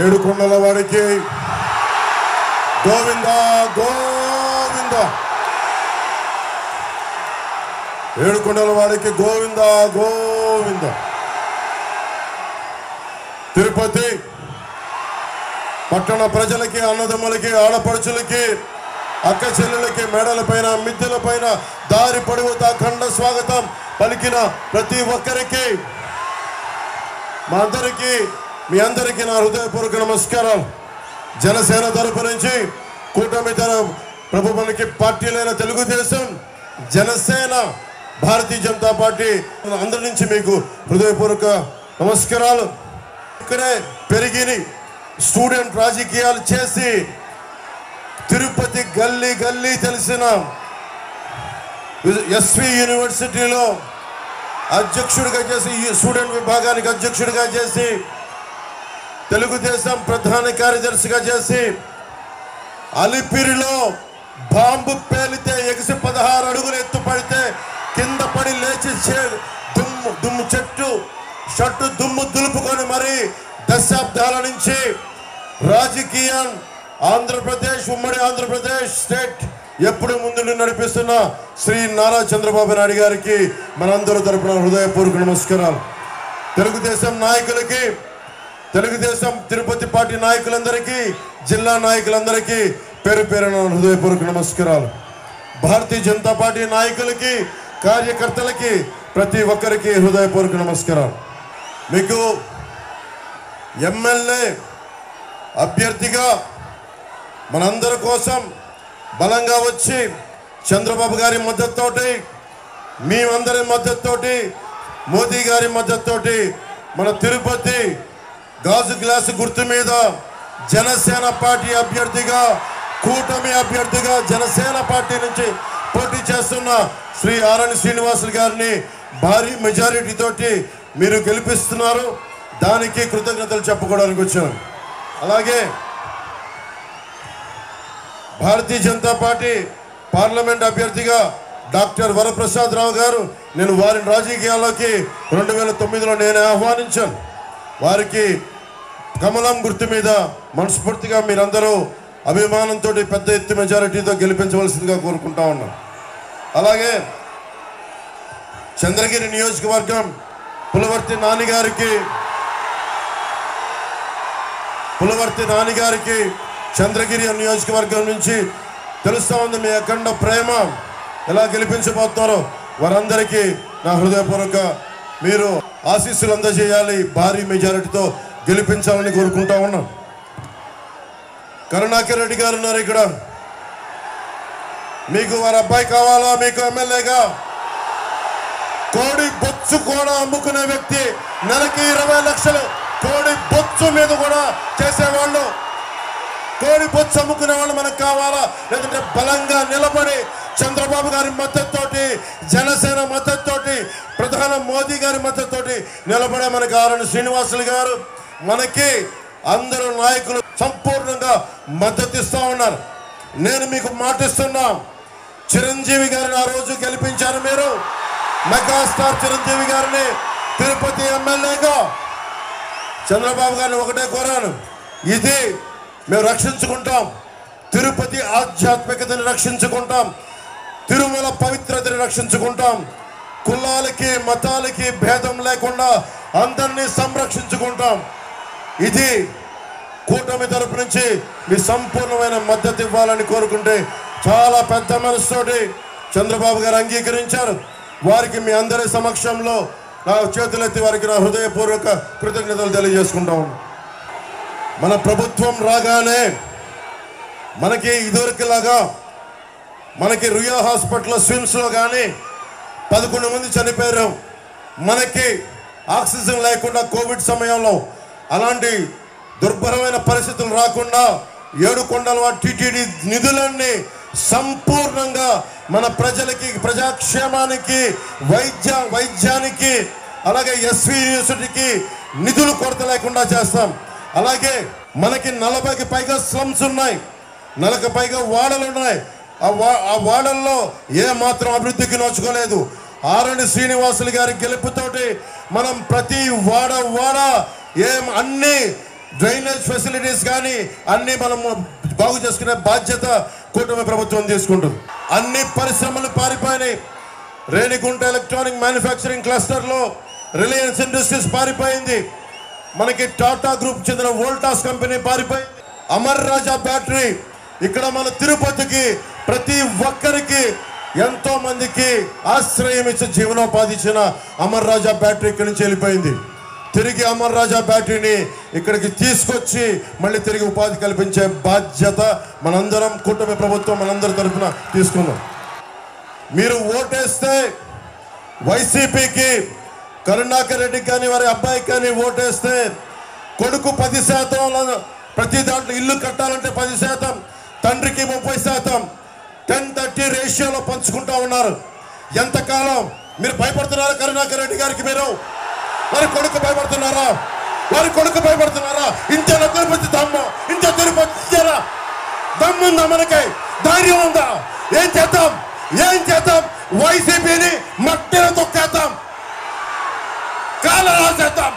ఏడుకొండల వాడికి గోవింద గోవింద, ఏడుకొండల వాడికి గోవింద గోవింద. తిరుపతి పట్టణ ప్రజలకి, అన్నదమ్ములకి, ఆడపడుచులకి, అక్క చెల్లెలకి, మేడలపైన, మిద్దెలపైన దారి పొడవుతా ఖండ స్వాగతం పలికిన ప్రతి ఒక్కరికి, మీ అందరికీ నా హృదయపూర్వక నమస్కారాలు. జనసేన తరపు నుంచి, కూటమి ప్రభుత్వానికి పార్టీలైన తెలుగుదేశం, జనసేన, భారతీయ జనతా పార్టీ అందరి నుంచి మీకు హృదయపూర్వక నమస్కారాలు. ఇక్కడే పెరిగిని స్టూడెంట్ రాజకీయాలు చేసి తిరుపతి గల్లీ గల్లీ తెలిసిన ఎస్వి యూనివర్సిటీలో అధ్యక్షుడిగా చేసి, స్టూడెంట్ విభాగానికి అధ్యక్షుడిగా చేసి, తెలుగుదేశం ప్రధాన కార్యదర్శిగా చేసి, అలిపిరిలో బాంబు పేలితే ఎగిసి 16 అడుగులు ఎత్తు పడితే కింద పడి లేచి దుమ్ము షట్టు దుమ్ము దులుపుకొని మరి దశాబ్దాల నుంచి రాజకీయం ఆంధ్రప్రదేశ్, ఉమ్మడి ఆంధ్రప్రదేశ్ స్టేట్ ఎప్పుడు ముందు నడిపిస్తున్న శ్రీ నారా చంద్రబాబు నాయుడు గారికి మనందరూ తరపున హృదయపూర్వక నమస్కారాలు. తెలుగుదేశం నాయకులకి, తెలుగుదేశం తిరుపతి పార్టీ నాయకులందరికీ, జిల్లా నాయకులందరికీ పేరు పేరున హృదయపూర్వక నమస్కారాలు. భారతీయ జనతా పార్టీ నాయకులకి, కార్యకర్తలకి, ప్రతి ఒక్కరికి హృదయపూర్వక నమస్కారాలు. మీకు ఎమ్మెల్యే అభ్యర్థిగా మనందరి కోసం బలంగా వచ్చి చంద్రబాబు గారి మద్దతుతోటి, మేమందరి మద్దతుతోటి, మోదీ గారి మద్దతుతోటి మన తిరుపతి గాజు గ్లాసు గుర్తు మీద జనసేన పార్టీ అభ్యర్థిగా, కూటమి అభ్యర్థిగా జనసేన పార్టీ నుంచి పోటీ చేస్తున్న శ్రీ ఆరణి శ్రీనివాసులు గారిని భారీ మెజారిటీ తోటి మీరు గెలిపిస్తున్నారు. దానికి కృతజ్ఞతలు చెప్పుకోవడానికి వచ్చాను. అలాగే భారతీయ జనతా పార్టీ పార్లమెంట్ అభ్యర్థిగా డాక్టర్ వరప్రసాద్ రావు గారు, నేను వారిని రాజకీయాల్లోకి 2009లో నేనే ఆహ్వానించాను. వారికి కమలం గుర్తు మీద మనస్ఫూర్తిగా మీరందరూ అభిమానంతో పెద్ద ఎత్తు మెజారిటీతో గెలిపించవలసిందిగా కోరుకుంటా ఉన్నాం. అలాగే చంద్రగిరి నియోజకవర్గం పులవర్తి నానిగారికి చంద్రగిరి నియోజకవర్గం నుంచి తెలుస్తా ఉంది మీ అఖండ ప్రేమ. ఎలా గెలిపించబోతున్నారో వారందరికీ నా హృదయపూర్వక మీరు ఆశీస్సులు అందజేయాలి, భారీ మెజారిటీతో గెలిపించాలని కోరుకుంటా ఉన్నాం. కరుణాకర్ రెడ్డి గారు ఉన్నారు ఇక్కడ. మీకు వారి అబ్బాయి కావాలా? మీకు ఎమ్మెల్యేగా కోడి బొచ్చు కూడా అమ్ముకునే వ్యక్తి, నెలకి 20 లక్షలు కోడి బొచ్చు మీద కూడా చేసేవాళ్ళు, కోడి బొచ్చు అమ్ముకునే వాళ్ళు మనకు కావాలా? లేదంటే బలంగా నిలబడి చంద్రబాబు గారి మద్దతుతోటి, జనసేన మద్దతుతోటి, ప్రధాని మోదీ గారి మద్దతుతోటి నిలబడే మనకు ఆరణి శ్రీనివాసులు గారు, మనకి అందరూ నాయకులు సంపూర్ణంగా మద్దతు ఇస్తూ ఉన్నారు. నేను మీకు మాటిస్తున్నా, చిరంజీవి గారిని ఆ రోజు గెలిపించారు మీరు, మెగాస్టార్ చిరంజీవి గారిని తిరుపతి ఎమ్మెల్యేగా. చంద్రబాబు గారిని ఒకటే కోరాను, ఇది మేము రక్షించుకుంటాం, తిరుపతి ఆధ్యాత్మికతని రక్షించుకుంటాం, తిరుమల పవిత్రతని రక్షించుకుంటాం, కులాలకి మతాలకి భేదం లేకుండా అందరినీ సంరక్షించుకుంటాం. ఇది కూటమి తరపు నుంచి మీ సంపూర్ణమైన మద్దతు ఇవ్వాలని కోరుకుంటే చాలా పెద్ద మనసుతోటి చంద్రబాబు గారు అంగీకరించారు. వారికి మీ అందరి సమక్షంలో నా చేతులెత్తి వారికి నా హృదయపూర్వక కృతజ్ఞతలు తెలియజేసుకుంటా ఉన్నాను. మన ప్రభుత్వం రాగానే మనకి ఇదివరకులాగా మనకి రుయా హాస్పిటల్ స్విమ్స్లో కానీ 11 మంది చనిపోయారు. మనకి ఆక్సిజన్ లేకుండా కోవిడ్ సమయంలో అలాంటి దుర్భరమైన పరిస్థితులు రాకుండా ఏడుకొండల టీటీడీ నిధులన్నీ సంపూర్ణంగా మన ప్రజలకి, ప్రజాక్షేమానికి, వైద్యానికి, అలాగే ఎస్వి యూనివర్సిటీకి నిధులు కొరత లేకుండా చేస్తాం. అలాగే మనకి 40కి పైగా స్లమ్స్ ఉన్నాయి, 40కి పైగా వాడలు ఉన్నాయి. ఆ వాడల్లో ఏ మాత్రం అభివృద్ధికి నోచుకోలేదు. ఆరణి శ్రీనివాసులు గారి గెలుపుతోటి మనం ప్రతి వాడ అన్ని డ్రైనేజ్ ఫెసిలిటీస్ కానీ అన్ని మనం బాగు చేసుకునే బాధ్యత కూటమి ప్రభుత్వం తీసుకుంటుంది. అన్ని పరిశ్రమలు పారిపోయినాయి. రేణిగుంట ఎలక్ట్రానిక్ మ్యానుఫ్యాక్చరింగ్ క్లస్టర్లో రిలయన్స్ ఇండస్ట్రీస్ పారిపోయింది. మనకి టాటా గ్రూప్ చెందిన వోల్టాస్ కంపెనీ పారిపోయింది. అమర్ రాజా బ్యాటరీ ఇక్కడ మన తిరుపతికి ప్రతి ఒక్కరికి ఎంతో మందికి ఆశ్రయం ఇచ్చి జీవనోపాధి ఇచ్చిన అమర్ రాజా బ్యాటరీ ఇక్కడి నుంచి వెళ్ళిపోయింది. తిరిగి అమర్ రాజా బ్యాటరీని ఇక్కడికి తీసుకొచ్చి మళ్ళీ తిరిగి ఉపాధి కల్పించే బాధ్యత మనందరం కూటమి ప్రభుత్వం మనందరి తరఫున తీసుకున్నాం. మీరు ఓటేస్తే వైసీపీకి కరుణాకర్ రెడ్డికి కానీ వారి అబ్బాయికి కానీ ఓటేస్తే కొడుకు 10% ప్రతి దాంట్లో ఇల్లు కట్టాలంటే 10%, తండ్రికి 30%, 10-30 రేషియోలో పంచుకుంటా ఉన్నారు. ఎంతకాలం మీరు భయపడుతున్నారా కరుణాకర్ రెడ్డి గారికి? మీరు వారి కొడుకు భయపడుతున్నారా? వారి కొడుకు భయపడుతున్నారా? ఇంత తిరుపతి దమ్ము, ఇంత తిరుపతి ఇచ్చారా? దమ్ముందా మనకి? ధైర్యం ఉందా? ఏం చేద్దాం? ఏం చేద్దాం? వైసీపీని మట్టిలో తొక్కేద్దాం, కాలం రాసేద్దాం.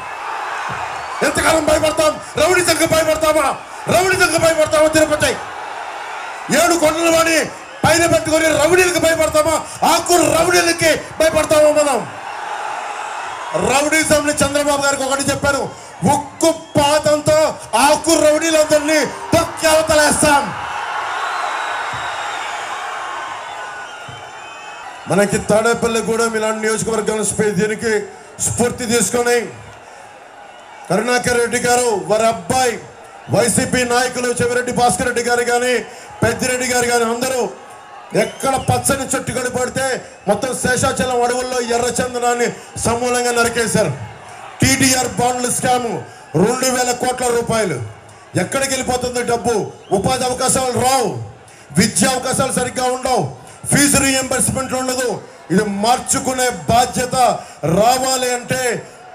ఎంతకాలం భయపడతాం? రౌడీజంకి భయపడతామా? రౌడీజంకి భయపడతామా? తిరుపతి 7 కొండల వాడి పైన పెట్టుకొని రౌడీలకు భయపడతామా? ఆకురు రౌడీలకి భయపడతామా మనం? రౌడీజంని చంద్రబాబు గారికి ఒకటి చెప్పారు, ఉక్కు పాతంతో ఆకురు రౌడీలందరినీ తొక్కి అవతలేస్తాం. మనకి తాడేపల్లి కూడా ఇలాంటి నియోజకవర్గాలను దీనికి స్ఫూర్తి తీసుకొని కరుణాకర్ రెడ్డి గారు వారి అబ్బాయి వైసీపీ నాయకులు చెవిరెడ్డి భాస్కర్ రెడ్డి గారు కానీ పెద్దిరెడ్డి గారు కానీ అందరూ ఎక్కడ పచ్చని చెట్టు కడిపడితే మొత్తం శేషాచలం అడవుల్లో ఎర్రచందనాన్ని సమూలంగా నరికేశారు. టీడీఆర్ బాండ్ల స్కాము 2000 కోట్ల రూపాయలు. ఎక్కడికి వెళ్ళిపోతుంది డబ్బు? ఉపాధి అవకాశాలు రావు, విద్యా అవకాశాలు సరిగ్గా ఉండవు, ఫీజు రీఎంబర్స్మెంట్ ఉండదు. ఇది మార్చుకునే బాధ్యత రావాలి అంటే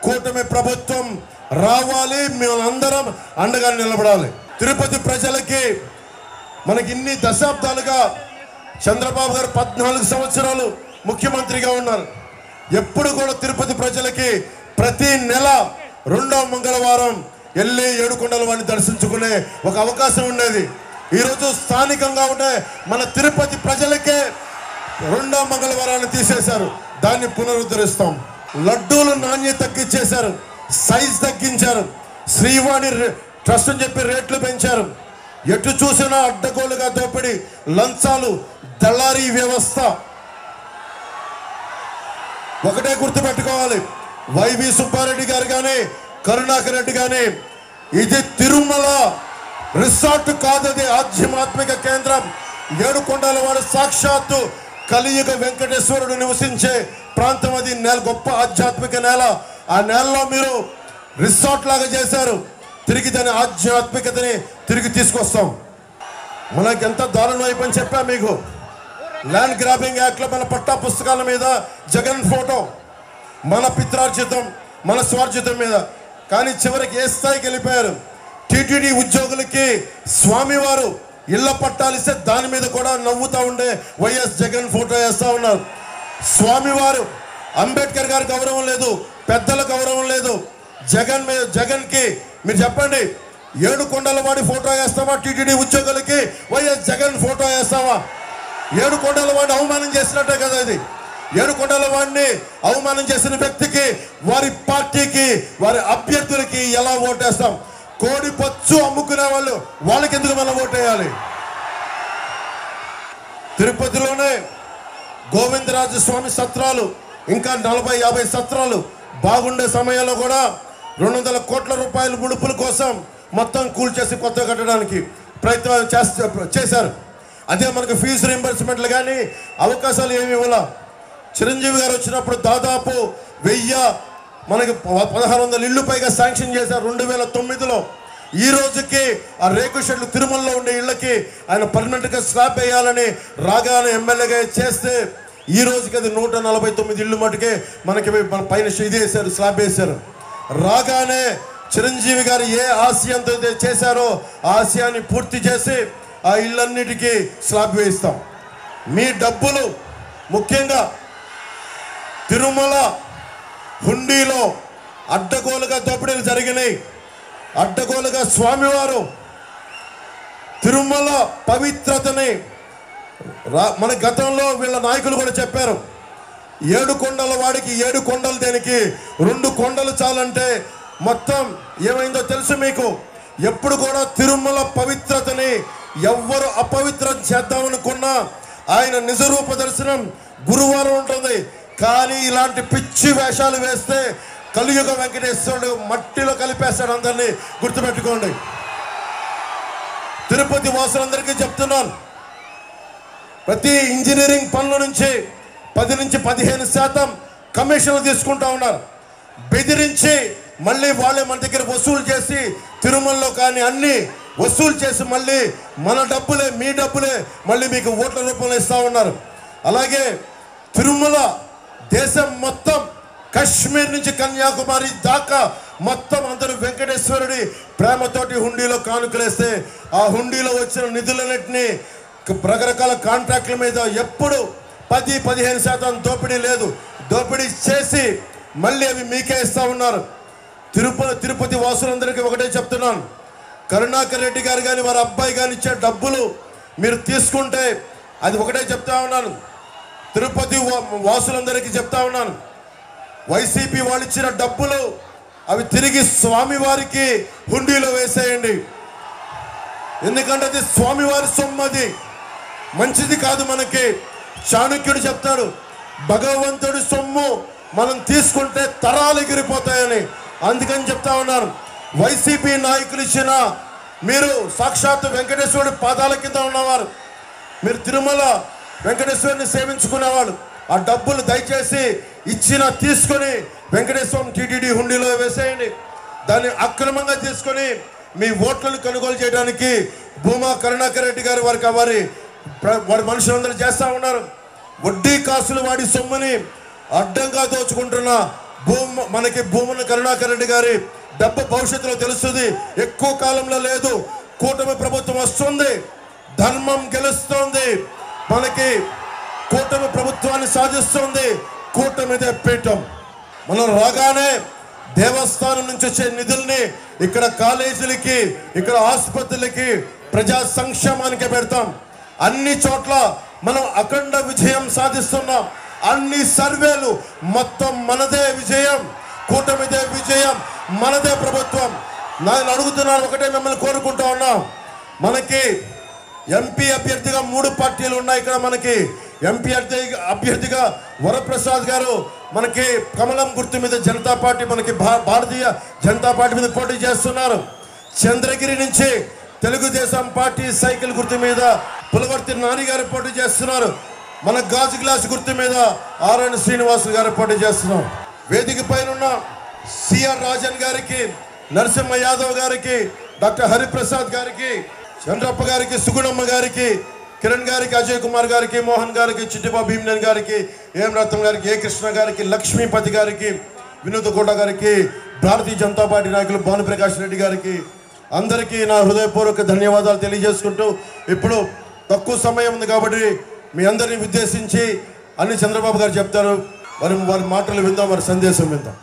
కూటమి ప్రభుత్వం రావాలి. మేమందరం అండగా నిలబడాలి. తిరుపతి ప్రజలకి మనకి ఇన్ని దశాబ్దాలుగా చంద్రబాబు గారు 14 సంవత్సరాలు ముఖ్యమంత్రిగా ఉన్నారు. ఎప్పుడు కూడా తిరుపతి ప్రజలకి ప్రతి నెల 2వ మంగళవారం వెళ్ళి ఏడుకొండల వాడిని దర్శించుకునే ఒక అవకాశం ఉండేది. ఈరోజు స్థానికంగా ఉండే మన తిరుపతి ప్రజలకే 2వ మంగళవారాన్ని తీసేశారు. దాన్ని పునరుద్ధరిస్తాం. లడ్డూలు నాణ్యత తగ్గించేశారు, సైజ్ తగ్గించారు, శ్రీవాణి ట్రస్ట్ అని చెప్పి రేట్లు పెంచారు. ఎటు చూసినా అడ్డగోలుగా దోపిడి, లంచాలు, దళారీ వ్యవస్థ. ఒకటే గుర్తుపెట్టుకోవాలి, వైవి సుబ్బారెడ్డి గారు కానీ కరుణాకర్ రెడ్డి కానీ ఇది తిరుమల రిసార్ట్ కాదు, అది ఆధ్యాత్మిక కేంద్రం. ఏడుకొండల వాడు సాక్షాత్తు కలియుగ వెంకటేశ్వరుడు నివసించే ప్రాంతం. అది గొప్ప ఆధ్యాత్మిక నేల. ఆ నేలలో మీరు రిసార్ట్ లాగా చేశారు. తిరిగి దాని ఆధ్యాత్మికతని తిరిగి తీసుకొస్తాం. మనకి ఎంత దారుణం అయిపోయింది చెప్పా మీకు. ల్యాండ్ గ్రాబింగ్ యాక్ట్లో మన పట్టా పుస్తకాల మీద జగన్ ఫోటో, మన పిత్రార్జితం, మన స్వార్జితం మీద. కానీ చివరికి ఏ స్థాయికి వెళ్ళిపోయారు? టీటీడీ ఉద్యోగులకి స్వామివారు ఇళ్ల పట్టాలిస్తే దాని మీద కూడా నవ్వుతూ ఉండే వైఎస్ జగన్ ఫోటో వేస్తూ ఉన్నారు. స్వామివారు అంబేద్కర్ గారి గౌరవం లేదు, పెద్దల గౌరవం లేదు. జగన్కి మీరు చెప్పండి, ఏడుకొండల వాడి ఫోటో వేస్తావా? టీటీడీ ఉద్యోగులకి వైఎస్ జగన్ ఫోటో వేస్తావా? ఏడుకొండల వాడిని అవమానం చేసినట్టే కదా ఇది. ఏడుకొండల వాడిని అవమానం చేసిన వ్యక్తికి, వారి పార్టీకి, వారి అభ్యర్థులకి ఎలా ఓటేస్తాం? కోడి పచ్చు అమ్ముకునే వాళ్ళు వాళ్ళకి ఎందుకు మనం ఓటేయాలి? తిరుపతిలోనే గోవిందరాజు స్వామి సత్రాలు ఇంకా 40-50 సత్రాలు బాగుండే సమయంలో కూడా 200 కోట్ల రూపాయల ముడుపుల కోసం మొత్తం కూల్చేసి కొత్త కట్టడానికి ప్రయత్నం చేశారు. అదే మనకు ఫీజు రీంబర్స్మెంట్లు కానీ అవకాశాలు ఏమి ఇవ్వాల. చిరంజీవి గారు వచ్చినప్పుడు దాదాపు 1000 మనకి 1600 ఇళ్ళు పైగా శాంక్షన్ చేశారు 2009లో. ఈ రోజుకి ఆ రేకు షెడ్లు తిరుమలలో ఉండే ఇళ్ళకి ఆయన పర్మనెంట్గా స్లాబ్ వేయాలని రాగానే ఎమ్మెల్యేగా చేస్తే ఈ రోజుకి అది 149 ఇళ్ళు మటుకే మనకి మన పైన ఇది వేశారు, స్లాబ్ వేశారు. రాగానే చిరంజీవి గారు ఏ ఆశయంతో చేశారో ఆ ఆశయాన్ని పూర్తి చేసి ఆ ఇళ్ళన్నిటికీ స్లాబ్ వేయిస్తాం. మీ డబ్బులు ముఖ్యంగా తిరుమల హుండీలో అడ్డగోలుగా దోపిడీలు జరిగినాయి. అడ్డగోలుగా స్వామివారు తిరుమల పవిత్రతని మన గతంలో వీళ్ళ నాయకులు కూడా చెప్పారు. 7 కొండల వాడికి 7 కొండలు దేనికి, 2 కొండలు చాలంటే మొత్తం ఏమైందో తెలుసు మీకు. ఎప్పుడు కూడా తిరుమల పవిత్రతని ఎవ్వరు అపవిత్రం చేద్దామనుకున్నా ఆయన నిజరూప దర్శనం గురువారం ఉంటుంది. కానీ ఇలాంటి పిచ్చి వేషాలు వేస్తే కలియుగ వెంకటేశ్వరుడు మట్టిలో కలిపేస్తాడు. అందరినీ గుర్తుపెట్టుకోండి. తిరుపతి వాసులందరికీ చెప్తున్నాను, ప్రతి ఇంజనీరింగ్ పనుల నుంచి 10 నుంచి 15% కమిషన్లు తీసుకుంటా ఉన్నారు. బెదిరించి మళ్ళీ వాళ్ళే మన దగ్గర వసూలు చేసి తిరుమలలో కానీ అన్ని వసూలు చేసి మళ్ళీ మన డబ్బులే మీ డబ్బులే మళ్ళీ మీకు ఓట్ల రూపంలో ఇస్తూ ఉన్నారు. అలాగే తిరుమల దేశం మొత్తం కశ్మీర్ నుంచి కన్యాకుమారి దాకా మొత్తం అందరూ వెంకటేశ్వరుడి ప్రేమతోటి హుండీలో కానుకలేస్తే ఆ హుండీలో వచ్చిన నిధులన్నింటినీ రకరకాల కాంట్రాక్టుల మీద ఎప్పుడు 10-15% దోపిడీ లేదు. దోపిడీ చేసి మళ్ళీ అవి మీకే ఇస్తూ ఉన్నారు. తిరుపతి వాసులందరికీ ఒకటే చెప్తున్నాను, కరుణాకర్ రెడ్డి గారు కానీ వారి అబ్బాయి కానీ ఇచ్చే డబ్బులు మీరు తీసుకుంటే అది ఒకటే చెప్తా ఉన్నాను. తిరుపతి వాసులందరికీ చెప్తా ఉన్నాను, వైసీపీ వాళ్ళు ఇచ్చిన డబ్బులు అవి తిరిగి స్వామివారికి హుండీలో వేసేయండి. ఎందుకంటే అది స్వామివారి సొమ్మది, మంచిది కాదు మనకి. చాణక్యుడు చెప్తాడు, భగవంతుడి సొమ్ము మనం తీసుకుంటే తరాలు ఎగిరిపోతాయని. అందుకని చెప్తా ఉన్నాను, వైసీపీ నాయకులు ఇచ్చిన మీరు సాక్షాత్తు వెంకటేశ్వరుడి పాదాల కింద ఉన్నవారు, మీరు తిరుమల వెంకటేశ్వరుని సేవించుకునేవాళ్ళు. ఆ డబ్బులు దయచేసి ఇచ్చిన తీసుకొని వెంకటేశ్వరం టీటీడీ హుండీలో వేసేయండి. దాన్ని అక్రమంగా తీసుకొని మీ ఓట్లను కొనుగోలు చేయడానికి భూమా కరుణాకర్ రెడ్డి గారు వారి మనుషులందరూ చేస్తూ ఉన్నారు. వడ్డీ కాసులు వాడి సొమ్ముని అడ్డంగా దోచుకుంటున్న మనకి భూమన కరుణాకర్ రెడ్డి గారి డబ్బు భవిష్యత్తులో తెలుస్తుంది. ఎక్కువ కాలంలో లేదు. కూటమి ప్రభుత్వం వస్తుంది, ధర్మం గెలుస్తుంది, మనకి కూటమి ప్రభుత్వాన్ని సాధిస్తుంది. కూటమిదే పీఠం. మనం రాగానే దేవస్థానం నుంచి వచ్చే నిధుల్ని ఇక్కడ కాలేజీలకి, ఇక్కడ ఆసుపత్రులకి, ప్రజా సంక్షేమానికి పెడతాం. అన్ని చోట్ల మనం అఖండ విజయం సాధిస్తున్నాం. అన్ని సర్వేలు మొత్తం మనదే విజయం, కూటమిదే విజయం, మనదే ప్రభుత్వం. నేను అడుగుతున్నాను, ఒకటే మిమ్మల్ని కోరుకుంటా ఉన్నాం, మనకి ఎంపీ అభ్యర్థిగా 3 పార్టీలు ఉన్నాయి. ఇక్కడ మనకి ఎంపీ అభ్యర్థిగా వరప్రసాద్ గారు మనకి కమలం గుర్తు మీద జనతా పార్టీ, మనకి భారతీయ జనతా పార్టీ మీద పోటీ చేస్తున్నారు. చంద్రగిరి నుంచి తెలుగుదేశం పార్టీ సైకిల్ గుర్తు మీద పులవర్తి నాని గారు పోటీ చేస్తున్నారు. మన గాజు గ్లాస్ గుర్తు మీద ఆర్ఎన్ శ్రీనివాస్ గారు పోటీ చేస్తున్నారు. వేదిక పైన ఉన్న సిఆర్ రాజన్ గారికి, నరసింహ యాదవ్ గారికి, డాక్టర్ హరిప్రసాద్ గారికి, చంద్రప్ప గారికి, సుగుణమ్మ గారికి, కిరణ్ గారికి, అజయ్ కుమార్ గారికి, మోహన్ గారికి, చిట్టిబాబు భీమనేని గారికి, ఏం రత్నం గారికి, ఏ కృష్ణ గారికి, లక్ష్మీపతి గారికి, వినోద్ గౌడ గారికి, భారతీయ జనతా పార్టీ నాయకులు భానుప్రకాష్ రెడ్డి గారికి అందరికీ నా హృదయపూర్వక ధన్యవాదాలు తెలియజేసుకుంటూ, ఇప్పుడు తక్కువ సమయం ఉంది కాబట్టి మీ అందరినీ ఉద్దేశించి అన్ని చంద్రబాబు గారు చెప్తారు. వారి మాటలు విందాం, వారి సందేశం విందాం.